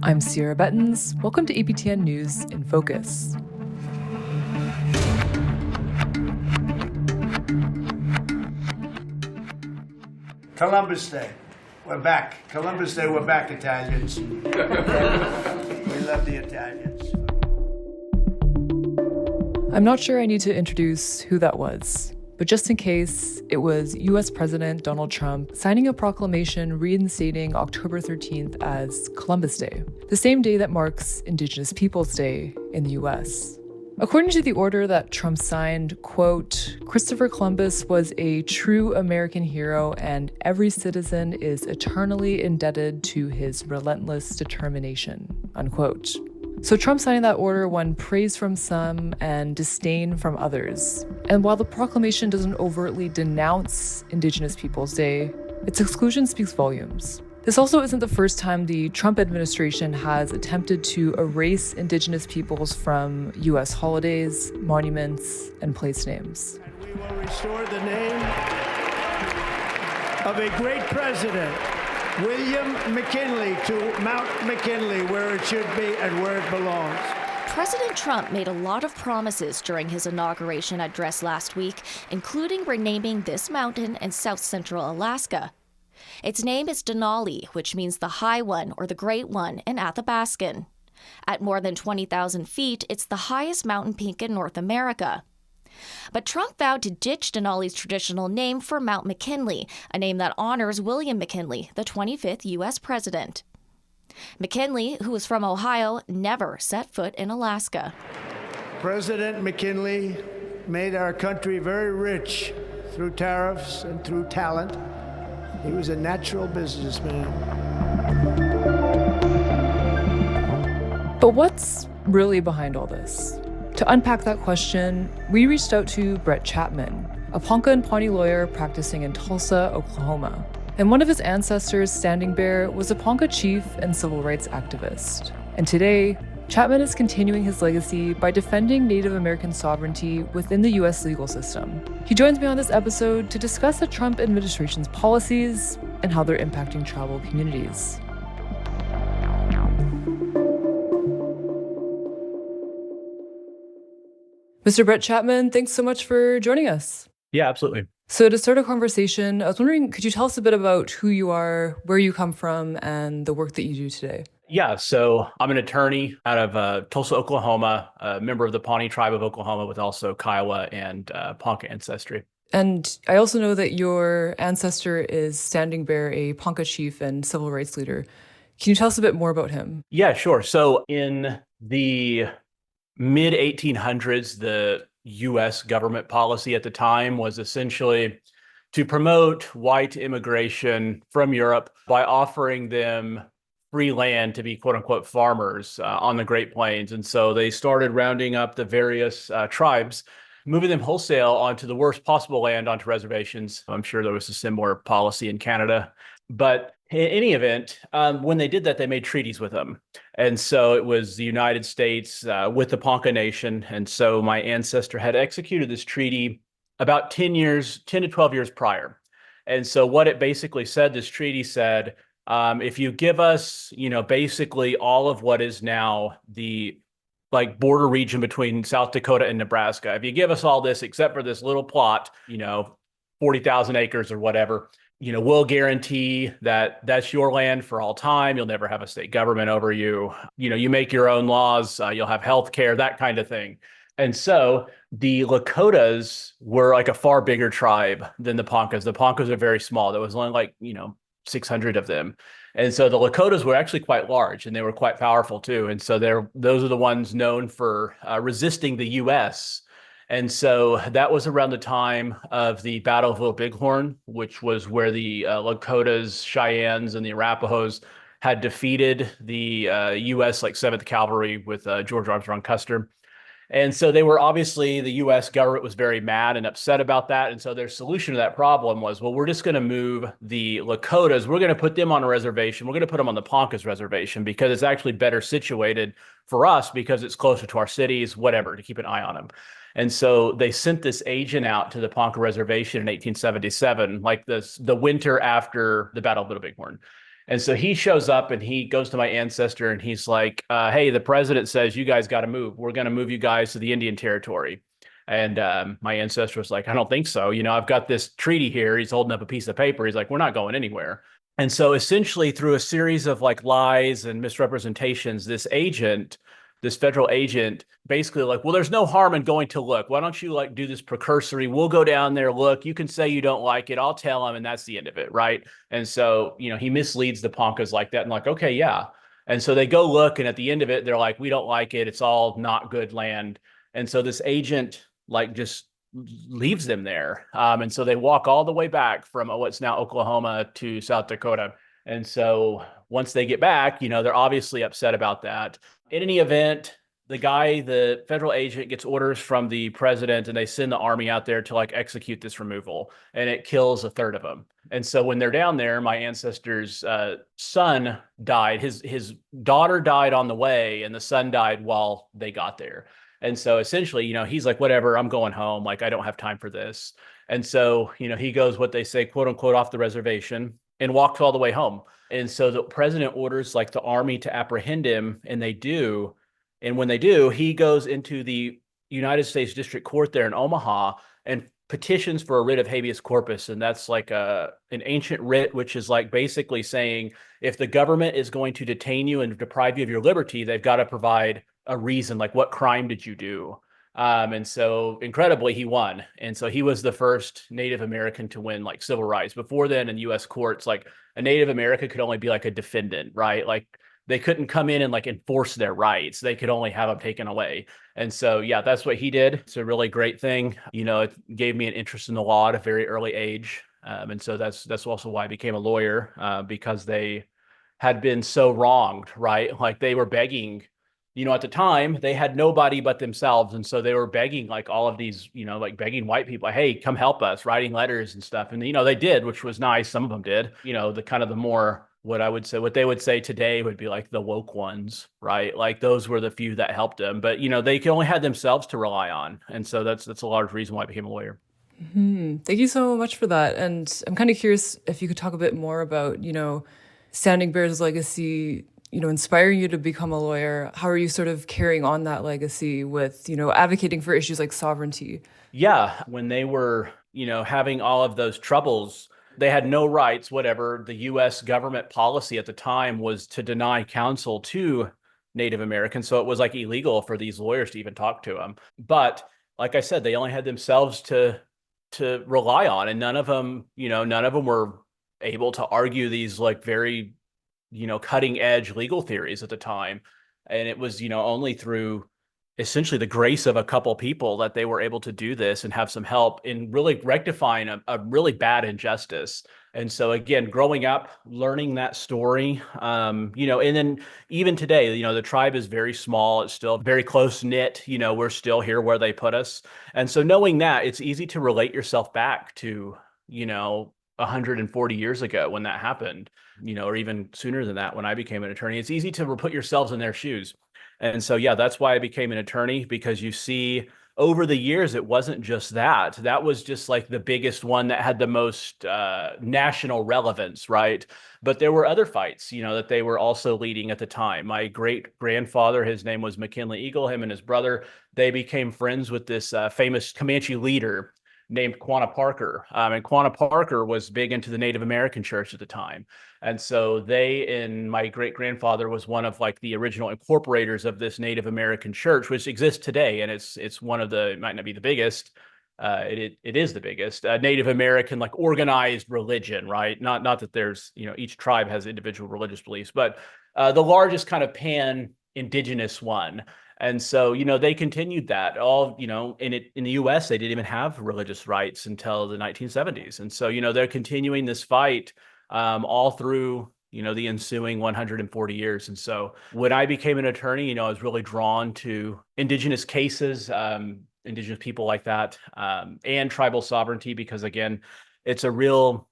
I'm Cierra Bettens. Welcome to APTN News InFocus. Columbus Day. We're back. Columbus Day, we're back, Italians. We love the Italians. I'm not sure I need to introduce who that was, but just in case, it was US President Donald Trump signing a proclamation reinstating October 13th as Columbus Day, the same day that marks Indigenous Peoples Day in the US. According to the order that Trump signed, quote, Christopher Columbus was a true American hero and every citizen is eternally indebted to his relentless determination, unquote. So Trump signing that order won praise from some and disdain from others. And while the proclamation doesn't overtly denounce Indigenous Peoples Day, its exclusion speaks volumes. This also isn't the first time the Trump administration has attempted to erase Indigenous peoples from U.S. holidays, monuments, and place names. We will restore the name of a great president, William McKinley, to Mount McKinley, where it should be and where it belongs. President Trump made a lot of promises during his inauguration address last week, including renaming this mountain in south central Alaska. Its name is Denali, which means the high one or the great one in Athabascan. At more than 20,000 feet, it's the highest mountain peak in North America. But Trump vowed to ditch Denali's traditional name for Mount McKinley, a name that honors William McKinley, the 25th U.S. president. McKinley, who was from Ohio, never set foot in Alaska. President McKinley made our country very rich through tariffs and through talent. He was a natural businessman. But what's really behind all this? To unpack that question, we reached out to Brett Chapman, a Ponca and Pawnee lawyer practicing in Tulsa, Oklahoma. And one of his ancestors, Standing Bear, was a Ponca chief and civil rights activist. And today, Chapman is continuing his legacy by defending Native American sovereignty within the U.S. legal system. He joins me on this episode to discuss the Trump administration's policies and how they're impacting tribal communities. Mr. Brett Chapman, thanks so much for joining us. Yeah, absolutely. So to start a conversation, I was wondering, could you tell us a bit about who you are, where you come from, and the work that you do today? Yeah, so I'm an attorney out of Tulsa, Oklahoma, a member of the Pawnee tribe of Oklahoma with also Kiowa and Ponca ancestry. And I also know that your ancestor is Standing Bear, a Ponca chief and civil rights leader. Can you tell us a bit more about him? Yeah, sure. So in the mid-1800s, the U.S. government policy at the time was essentially to promote white immigration from Europe by offering them free land to be quote unquote farmers on the Great Plains. And so they started rounding up the various tribes, moving them wholesale onto the worst possible land onto reservations. I'm sure there was a similar policy in Canada. But in any event, when they did that, they made treaties with them. And so it was the United States with the Ponca Nation. And so my ancestor had executed this treaty about 10 to 12 years prior. And so what it basically said, this treaty said, if you give us, basically all of what is now the border region between South Dakota and Nebraska, if you give us all this except for this little plot, 40,000 acres or whatever, we'll guarantee that that's your land for all time. You'll never have a state government over you. You make your own laws. You'll have health care, that kind of thing. And so the Lakotas were like a far bigger tribe than the Poncas. The Poncas are very small. There was only 600 of them. And so the Lakotas were actually quite large and they were quite powerful too. And so those are the ones known for resisting the U.S. And so that was around the time of the Battle of Little Bighorn, which was where the Lakotas, Cheyennes, and the Arapahoes had defeated the U.S. 7th Cavalry with George Armstrong Custer. And so they were obviously, the U.S. government was very mad and upset about that. And so their solution to that problem was, well, we're just going to move the Lakotas. We're going to put them on a reservation. We're going to put them on the Poncas reservation because it's actually better situated for us because it's closer to our cities, whatever, to keep an eye on them. And so they sent this agent out to the Ponca reservation in 1877, the winter after the Battle of Little Bighorn. And so he shows up and he goes to my ancestor and he's like, hey, the president says you guys got to move. We're going to move you guys to the Indian Territory. And my ancestor was like, I don't think so. I've got this treaty here. He's holding up a piece of paper. He's like, we're not going anywhere. And so essentially through a series of like lies and misrepresentations, this federal agent basically like, well, there's no harm in going to look. Why don't you like do this precursory? We'll go down there, look, you can say you don't like it. I'll tell him. And that's the end of it. Right. And so, he misleads the Poncas like that and like, okay, yeah. And so they go look. And at the end of it, they're like, we don't like it. It's all not good land. And so this agent like just leaves them there. And so they walk all the way back from what's now Oklahoma to South Dakota. And so once they get back, they're obviously upset about that. In any event, the federal agent gets orders from the president and they send the army out there to like execute this removal, and it kills a third of them. And so when they're down there, my ancestor's son died. His daughter died on the way and the son died while they got there. And so essentially, he's like, whatever, I'm going home. Like, I don't have time for this. And so, he goes, what they say, quote unquote, off the reservation and walks all the way home. And so the president orders like the army to apprehend him, and they do. And when they do, he goes into the United States District Court there in Omaha and petitions for a writ of habeas corpus. And that's like an ancient writ, which is like basically saying if the government is going to detain you and deprive you of your liberty, they've got to provide a reason, like what crime did you do? And so incredibly, he won. And so he was the first Native American to win like civil rights. Before then in US courts, like a Native American could only be like a defendant, right? Like they couldn't come in and like enforce their rights. They could only have them taken away. And so, yeah, that's what he did. It's a really great thing. It gave me an interest in the law at a very early age. And so that's also why I became a lawyer, because they had been so wronged, right? Like they were begging, at the time they had nobody but themselves. And so they were begging like all of these, like begging white people, hey, come help us, writing letters and stuff. And, they did, which was nice. Some of them did, the kind of the more, what they would say today would be like the woke ones, right? Like those were the few that helped them, but, they only had themselves to rely on. And so that's a large reason why I became a lawyer. Thank you so much for that. And I'm kind of curious if you could talk a bit more about, Standing Bear's legacy, inspiring you to become a lawyer. How are you sort of carrying on that legacy with, advocating for issues like sovereignty? Yeah, when they were, having all of those troubles, they had no rights, whatever. The U.S. government policy at the time was to deny counsel to Native Americans. So it was like illegal for these lawyers to even talk to them. But like I said, they only had themselves to rely on. And none of them were able to argue these like very cutting edge legal theories at the time. And it was, only through essentially the grace of a couple people that they were able to do this and have some help in really rectifying a really bad injustice. And so again, growing up, learning that story, and then even today, the tribe is very small. It's still very close knit. We're still here where they put us. And so knowing that, it's easy to relate yourself back to, 140 years ago when that happened, or even sooner than that when I became an attorney. It's easy to put yourselves in their shoes. And so, yeah, that's why I became an attorney, because you see over the years, it wasn't just that. That was just like the biggest one that had the most national relevance, right? But there were other fights, that they were also leading at the time. My great grandfather, his name was McKinley Eagle, him and his brother, they became friends with this famous Comanche leader named Quanah Parker. And Quanah Parker was big into the Native American church at the time. And so my great-grandfather was one of like the original incorporators of this Native American church, which exists today. And it's one of it might not be the biggest, it is the biggest Native American like organized religion, right? Not that there's, each tribe has individual religious beliefs, but the largest kind of pan-indigenous one. And so, they continued that all, in the US, they didn't even have religious rights until the 1970s. And so, they're continuing this fight all through, the ensuing 140 years. And so when I became an attorney, I was really drawn to indigenous cases, indigenous people like that, and tribal sovereignty, because again, it's a real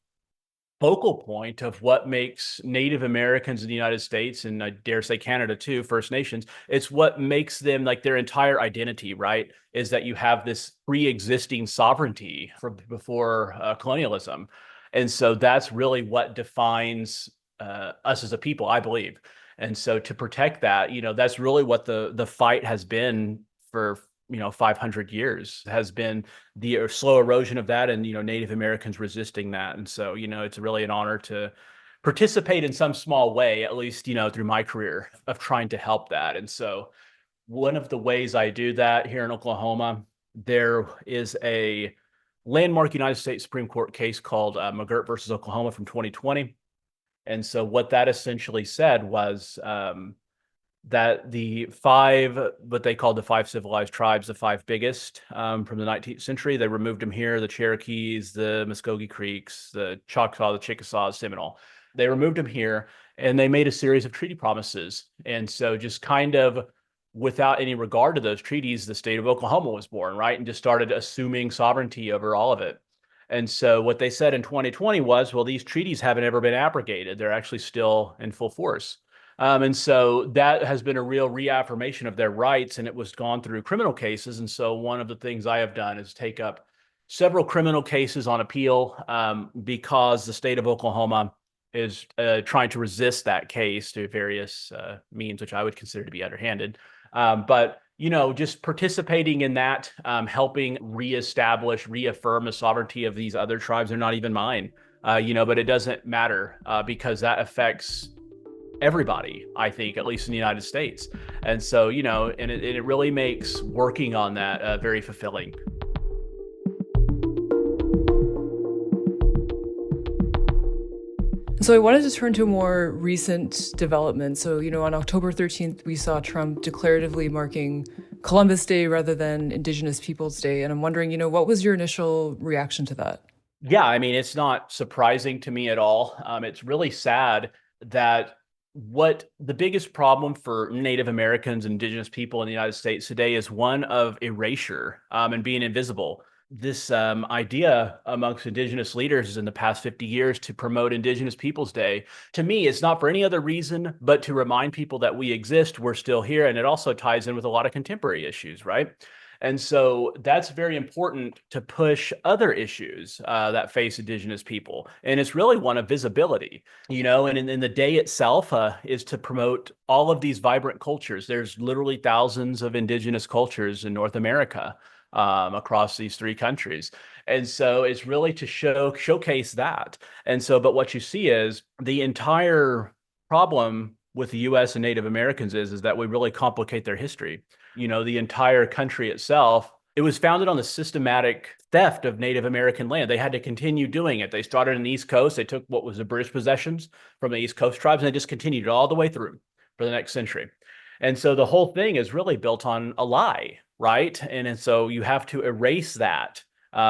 focal point of what makes Native Americans in the United States, and I dare say Canada too, First Nations, it's what makes them like their entire identity, right? Is that you have this pre-existing sovereignty from before colonialism. And so that's really what defines us as a people, I believe. And so to protect that, that's really what the fight has been for 500 years, has been the slow erosion of that, and Native Americans resisting that. And so it's really an honor to participate in some small way, at least through my career, of trying to help that. And so one of the ways I do that here in Oklahoma, there is a landmark United States Supreme Court case called McGirt versus Oklahoma from 2020. And so what that essentially said was that the what they called the five civilized tribes, the five biggest from the 19th century, they removed them here: the Cherokees, the Muskogee Creeks, the Choctaw, the Chickasaws, Seminole. They removed them here, and they made a series of treaty promises. And so just kind of without any regard to those treaties, the state of Oklahoma was born, right? And just started assuming sovereignty over all of it. And so what they said in 2020 was, well, these treaties haven't ever been abrogated. They're actually still in full force. And so that has been a real reaffirmation of their rights, and it was gone through criminal cases. And so one of the things I have done is take up several criminal cases on appeal because the state of Oklahoma is trying to resist that case through various means, which I would consider to be underhanded. But just participating in that, helping reestablish, reaffirm the sovereignty of these other tribes. They're not even mine, but it doesn't matter because that affects everybody, I think, at least in the United States. And so, and it really makes working on that very fulfilling. So I wanted to turn to a more recent development. So, on October 13th, we saw Trump declaratively marking Columbus Day rather than Indigenous Peoples Day. And I'm wondering, what was your initial reaction to that? Yeah, I mean, it's not surprising to me at all. It's really sad that what the biggest problem for Native Americans and Indigenous people in the United States today is one of erasure and being invisible. This idea amongst Indigenous leaders in the past 50 years to promote Indigenous Peoples Day, to me, it's not for any other reason but to remind people that we exist, we're still here, and it also ties in with a lot of contemporary issues, right? And so that's very important to push other issues that face Indigenous people. And it's really one of visibility, and in the day itself is to promote all of these vibrant cultures. There's literally thousands of Indigenous cultures in North America across these three countries. And so it's really to showcase that. And so, but what you see is the entire problem with the U.S. and Native Americans is that we really complicate their history. The entire country itself, it was founded on the systematic theft of Native American land. They had to continue doing it. They started in the East Coast. They took what was the British possessions from the East Coast tribes, and they just continued it all the way through for the next century. And so the whole thing is really built on a lie, right? And so you have to erase that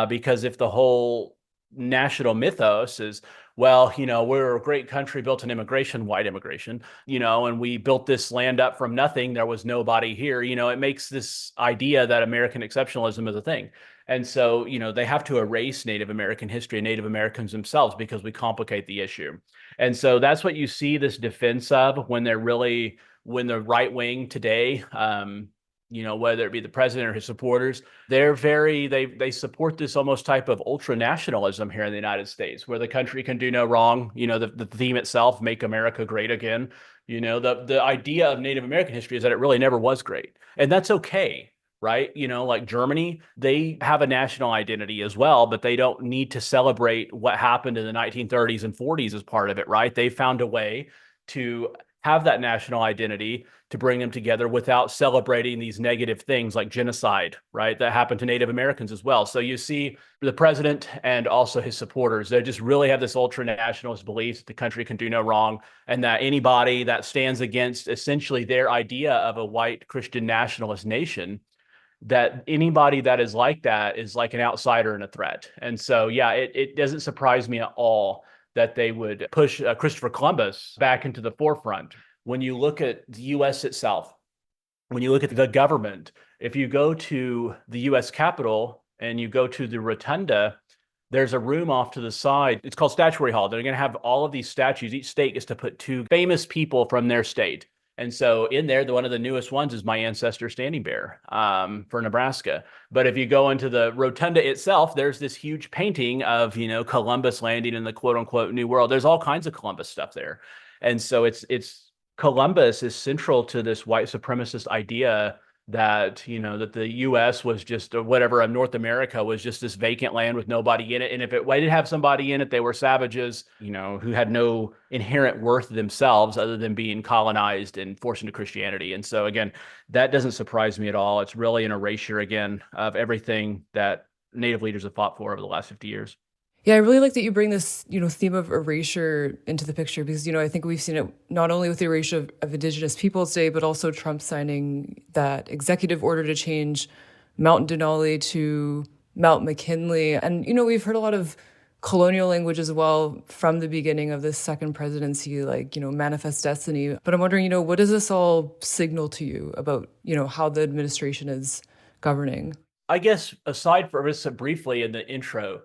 because if the whole national mythos is, well, we're a great country built on immigration, white immigration, and we built this land up from nothing. There was nobody here. It makes this idea that American exceptionalism is a thing. And so, they have to erase Native American history and Native Americans themselves because we complicate the issue. And so that's what you see this defense of when the right wing today, whether it be the president or his supporters, they support this almost type of ultra nationalism here in the United States, where the country can do no wrong. The theme itself, make America great again. The idea of Native American history is that it really never was great. And that's okay, right? Like Germany, they have a national identity as well, but they don't need to celebrate what happened in the 1930s and 40s as part of it, right? They found a way to have that national identity to bring them together without celebrating these negative things like genocide, right? That happened to Native Americans as well. So you see the president and also his supporters, they just really have this ultra nationalist belief that the country can do no wrong, and that anybody that stands against essentially their idea of a white Christian nationalist nation, that anybody that is like that is like an outsider and a threat. And so, yeah, it doesn't surprise me at all that they would push Christopher Columbus back into the forefront. When you look at the U.S. itself, when you look at the government, if you go to the U.S. Capitol and you go to the rotunda, there's a room off to the side. It's called Statuary Hall. They're going to have all of these statues. Each state gets to put two famous people from their state. And so in there, one of the newest ones is my ancestor standing bear for Nebraska. But if you go into the rotunda itself, there's this huge painting of, Columbus landing in the quote unquote New World. There's all kinds of Columbus stuff there. And so it's Columbus is central to this white supremacist idea that, that the US was just, or whatever, North America was just this vacant land with nobody in it. And if it did have somebody in it, they were savages, who had no inherent worth themselves other than being colonized and forced into Christianity. And so again, that doesn't surprise me at all. It's really an erasure again of everything that Native leaders have fought for over the last 50 years. Yeah, I really like that you bring this, theme of erasure into the picture because, I think we've seen it not only with the erasure of Indigenous Peoples Day, but also Trump signing that executive order to change Mount Denali to Mount McKinley. And, we've heard a lot of colonial language as well from the beginning of this second presidency, like, manifest destiny. But I'm wondering, what does this all signal to you about, how the administration is governing? I guess aside from this briefly in the intro,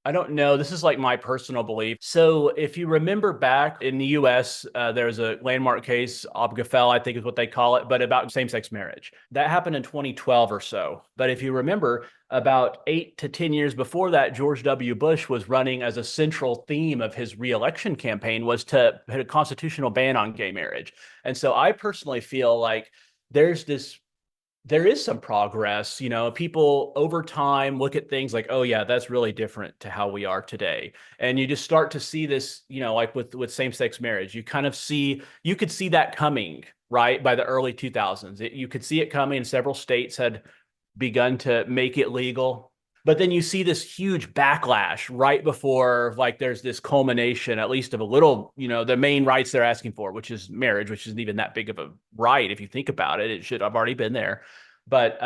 I don't know. This is like my personal belief. So if you remember back in the US, there's a landmark case, Obgafell, I think is what they call it, but about same-sex marriage. That happened in 2012 or so. But if you remember, about 8 to 10 years before that, George W. Bush was running as a central theme of his reelection campaign was to put a constitutional ban on gay marriage. And so I personally feel like there is some progress. People over time look at things like, oh yeah, that's really different to how we are today. And you just start to see this, like with same-sex marriage, you could see that coming, right? By the early 2000s, you could see it coming. Several states had begun to make it legal. But then you see this huge backlash right before, like, there's this culmination, at least of a little, the main rights they're asking for, which is marriage, which isn't even that big of a right. If you think about it, it should have already been there. But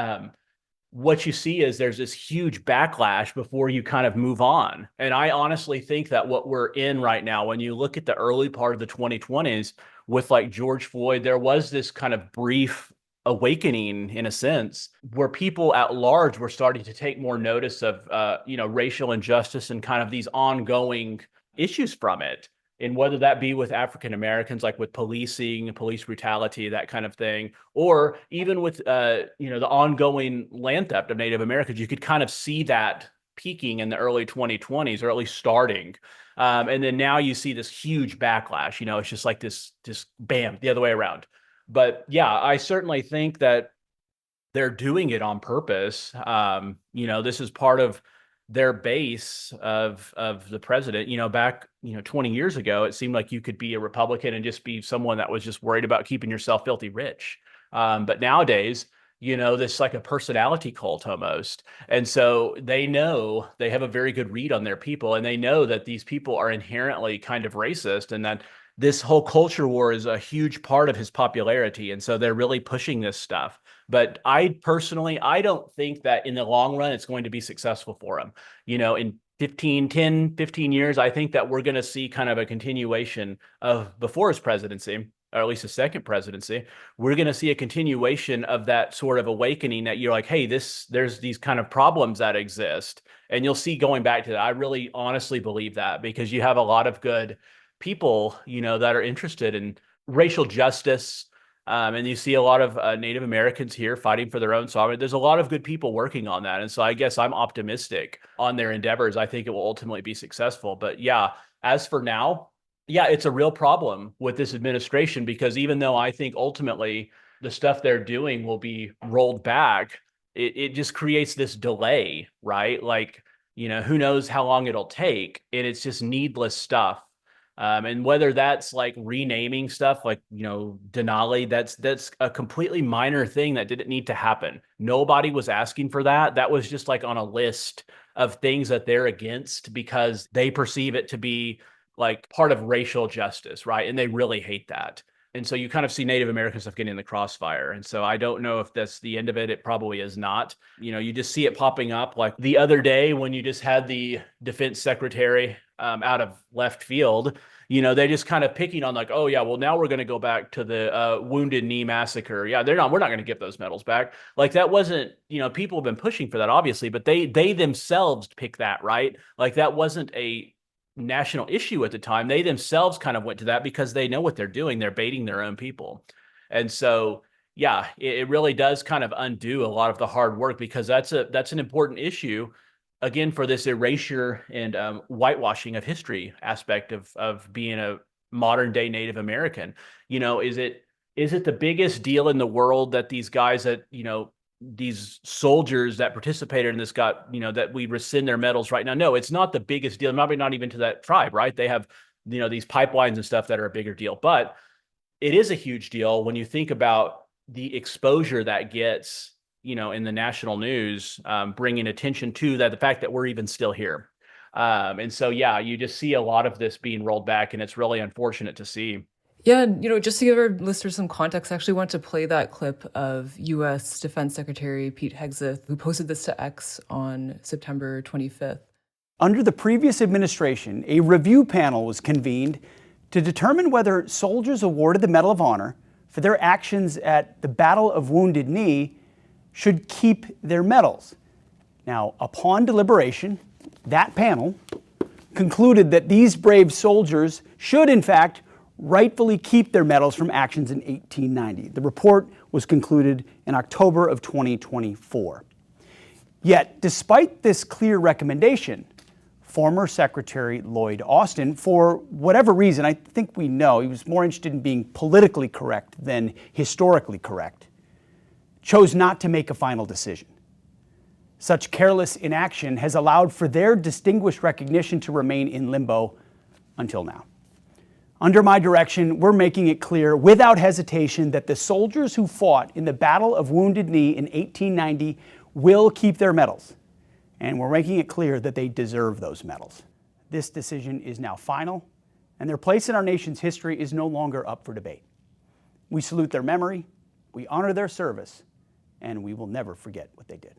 what you see is there's this huge backlash before you kind of move on. And I honestly think that what we're in right now, when you look at the early part of the 2020s with like George Floyd, there was this kind of brief awakening in a sense where people at large were starting to take more notice of racial injustice and kind of these ongoing issues from it, and whether that be with African Americans, like with policing, police brutality, that kind of thing, or even with the ongoing land theft of Native Americans. You could kind of see that peaking in the early 2020s, or at least starting. And then now you see this huge backlash. It's just like this bam, the other way around. But yeah, I certainly think that they're doing it on purpose. This is part of their base of the president. Back 20 years ago, it seemed like you could be a Republican and just be someone that was just worried about keeping yourself filthy rich. But nowadays, this like a personality cult almost. And so they know they have a very good read on their people, and they know that these people are inherently kind of racist, and that this whole culture war is a huge part of his popularity. And so they're really pushing this stuff. But I don't think that in the long run, it's going to be successful for him. In 15 years, I think that we're going to see kind of a continuation of before his presidency, or at least his second presidency. We're going to see a continuation of that sort of awakening that you're like, hey, there's these kind of problems that exist. And you'll see going back to that. I really honestly believe that, because you have a lot of good people, that are interested in racial justice. And you see a lot of Native Americans here fighting for their own sovereignty. There's a lot of good people working on that. And so I guess I'm optimistic on their endeavors. I think it will ultimately be successful. But yeah, as for now, yeah, it's a real problem with this administration, because even though I think ultimately the stuff they're doing will be rolled back, it just creates this delay, right? Like, who knows how long it'll take. And it's just needless stuff. And whether that's like renaming stuff like, Denali, that's a completely minor thing that didn't need to happen. Nobody was asking for that. That was just like on a list of things that they're against because they perceive it to be like part of racial justice, right? And they really hate that. And so you kind of see Native American stuff getting in the crossfire. And so I don't know if that's the end of it. It probably is not. You just see it popping up like the other day when you just had the defense secretary out of left field. They just kind of picking on like, oh yeah, well now we're going to go back to the Wounded Knee massacre. Yeah, we're not going to give those medals back. Like that wasn't, people have been pushing for that obviously, but they themselves picked that, right? Like that wasn't a national issue at the time. They themselves kind of went to that because they know what they're doing. They're baiting their own people. And so, yeah, it really does kind of undo a lot of the hard work, because that's an important issue, again, for this erasure and whitewashing of history aspect of being a modern day Native American. Is it the biggest deal in the world that these guys that, these soldiers that participated in this got, that we rescind their medals right now? No, it's not the biggest deal. Maybe not even to that tribe, right? They have, these pipelines and stuff that are a bigger deal, but it is a huge deal when you think about the exposure that gets, in the national news, bringing attention to that, the fact that we're even still here. And so, yeah, you just see a lot of this being rolled back, and it's really unfortunate to see. Yeah, and just to give our listeners some context, I actually want to play that clip of U.S. Defense Secretary Pete Hegseth, who posted this to X on September 25th. Under the previous administration, a review panel was convened to determine whether soldiers awarded the Medal of Honor for their actions at the Battle of Wounded Knee should keep their medals. Now, upon deliberation, that panel concluded that these brave soldiers should, in fact, rightfully keep their medals from actions in 1890. The report was concluded in October of 2024. Yet, despite this clear recommendation, former Secretary Lloyd Austin, for whatever reason, I think we know he was more interested in being politically correct than historically correct, chose not to make a final decision. Such careless inaction has allowed for their distinguished recognition to remain in limbo until now. Under my direction, we're making it clear without hesitation that the soldiers who fought in the Battle of Wounded Knee in 1890 will keep their medals. And we're making it clear that they deserve those medals. This decision is now final, and their place in our nation's history is no longer up for debate. We salute their memory, we honor their service, and we will never forget what they did.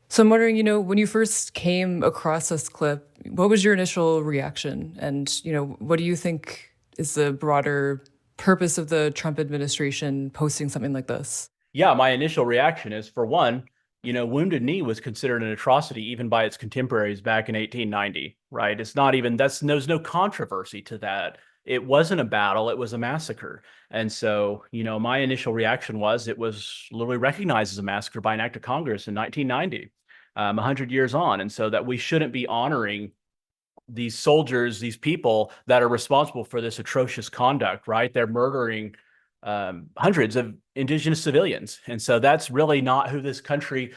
So I'm wondering, when you first came across this clip, what was your initial reaction? And, what do you think is the broader purpose of the Trump administration posting something like this? Yeah, my initial reaction is, for one, Wounded Knee was considered an atrocity even by its contemporaries back in 1890, right? It's not even, there's no controversy to that. It wasn't a battle, it was a massacre. And so, my initial reaction was it was literally recognized as a massacre by an act of Congress in 1990, 100 years on. And so that we shouldn't be honoring these soldiers, these people that are responsible for this atrocious conduct, right? They're murdering hundreds of indigenous civilians. And so that's really not who this country,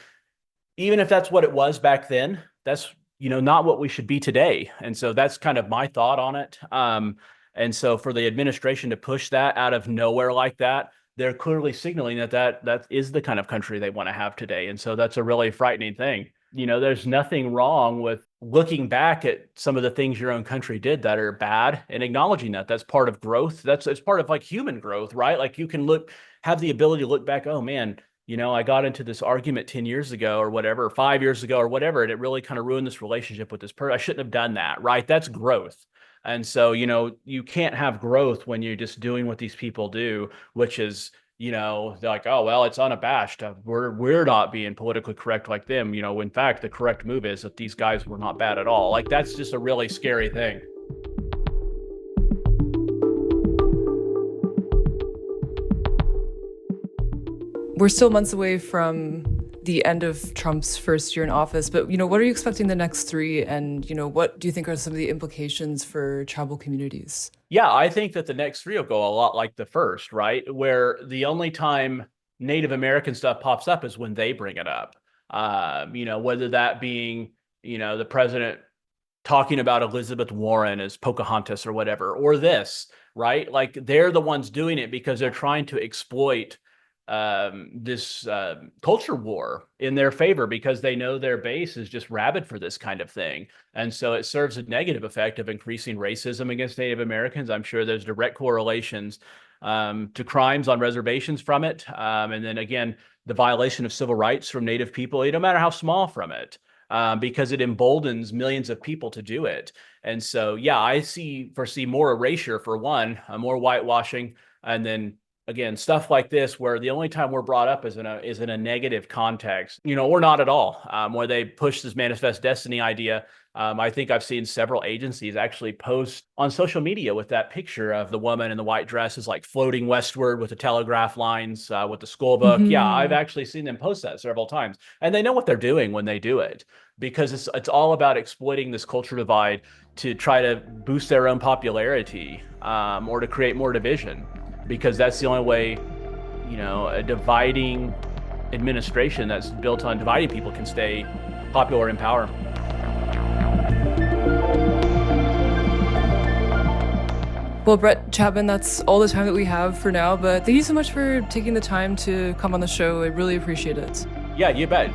even if that's what it was back then, that's, not what we should be today. And so that's kind of my thought on it. And so for the administration to push that out of nowhere like that, they're clearly signaling that is the kind of country they want to have today. And so that's a really frightening thing. There's nothing wrong with looking back at some of the things your own country did that are bad and acknowledging that. That's part of growth. It's part of like human growth, right? Like you can have the ability to look back, oh man, I got into this argument 10 years ago or whatever, 5 years ago or whatever, and it really kind of ruined this relationship with this person. I shouldn't have done that, right? That's growth. And so, you can't have growth when you're just doing what these people do, which is, they're like, oh, well, it's unabashed. We're not being politically correct like them. In fact, the correct move is that these guys were not bad at all. Like, that's just a really scary thing. We're still months away from the end of Trump's first year in office, but, what are you expecting the next 3? And, what do you think are some of the implications for tribal communities? Yeah, I think that the next 3 will go a lot like the first, right? Where the only time Native American stuff pops up is when they bring it up. Whether that being, the president talking about Elizabeth Warren as Pocahontas or whatever, or this, right? Like they're the ones doing it because they're trying to exploit this culture war in their favor because they know their base is just rabid for this kind of thing. And so it serves a negative effect of increasing racism against Native Americans. I'm sure there's direct correlations to crimes on reservations from it. And then again, the violation of civil rights from Native people, no matter how small from it, because it emboldens millions of people to do it. And so, yeah, I foresee more erasure for one, more whitewashing, and then again, stuff like this, where the only time we're brought up is in a negative context, or not at all, where they push this manifest destiny idea I think I've seen several agencies actually post on social media with that picture of the woman in the white dress is like floating westward with the telegraph lines, with the school book. Yeah, I've actually seen them post that several times. And they know what they're doing when they do it, because it's all about exploiting this culture divide to try to boost their own popularity, or to create more division, because that's the only way, a dividing administration that's built on dividing people can stay popular in power. Well, Brett Chapman, that's all the time that we have for now, but thank you so much for taking the time to come on the show. I really appreciate it. Yeah, you bet.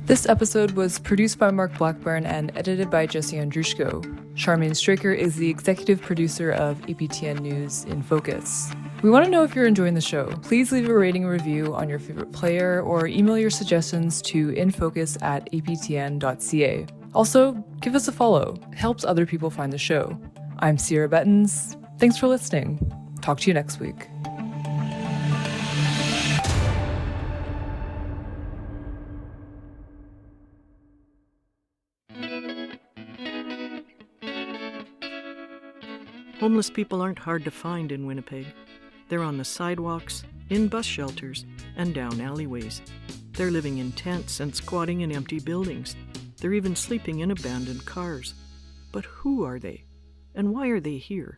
This episode was produced by Mark Blackburn and edited by Jesse Andrushko. Charmaine Straker is the executive producer of APTN News InFocus. We want to know if you're enjoying the show. Please leave a rating and review on your favorite player or email your suggestions to infocus@aptn.ca. Also, give us a follow. It helps other people find the show. I'm Cierra Bettens. Thanks for listening. Talk to you next week. Homeless people aren't hard to find in Winnipeg. They're on the sidewalks, in bus shelters, and down alleyways. They're living in tents and squatting in empty buildings. They're even sleeping in abandoned cars. But who are they? And why are they here?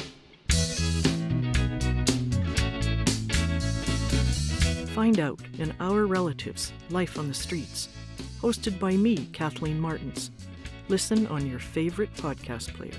Find out in Our Relatives, Life on the Streets, hosted by me, Kathleen Martins. Listen on your favorite podcast player.